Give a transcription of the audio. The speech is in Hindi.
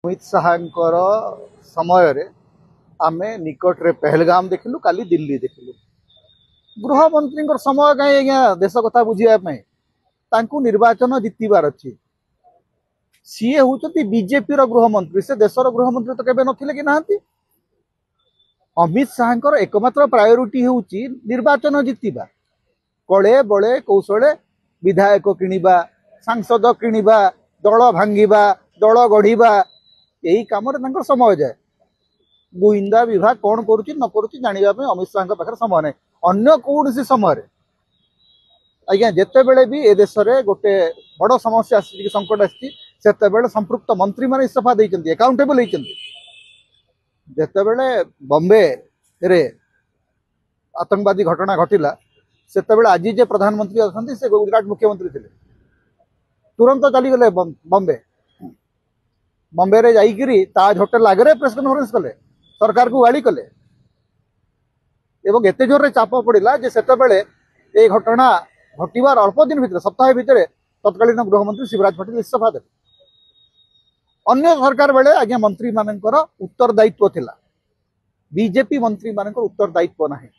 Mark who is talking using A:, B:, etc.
A: अमित शाह समय रे आमे निकट रे पहलगाम देखिलु काली दिल्ली देखिलु गृह मंत्री समय कहीं देश कथा बुझापी निर्वाचन जितबार अच्छी सी हूँ बीजेपी गृह मंत्री से देशर गृह मंत्री तो केवे नथिले कि ना अमित शाह एकमात्र प्रायोरिटी हूँ निर्वाचन जितवा कले बले कौशले विधायक किणवा सांसद किणवा दल भांगा दल गढ़ा यही कम समय जाए गुइंदा विभाग कौन करुच्ची न करुच्ची जानापी अमित शाह पाखे समय ना अन्य कौन सी समय आज्ञा जिते बड़े भी ए देश में गोटे बड़ समस्या आसी संकट आसी संपृक्त मंत्री मैंने इस्तीफा देते एकाउंटेबल होते जिते बड़े बॉम्बे रे आतंकवादी घटना घटिला से आज जे प्रधानमंत्री अच्छा से गुजरात मुख्यमंत्री थे तुरंत चलीगले बॉम्बे बॉम्बे रे जाइकिरी ताज होटेल आगे प्रेस कॉन्फ्रेंस कले सरकार को गाड़ी कले एवं एते जोर रे चाप पड़ा जे घटना घटवार अल्प दिन भितर सप्ताह भितर तत्कालीन गृहमंत्री शिवराज पाटिल इस्तीफा दे अन्य सरकार बेले आज्ञा मंत्री मानकर उत्तरदायित्व थिला बीजेपी मंत्री मानकर उत्तरदायित्व नहीं।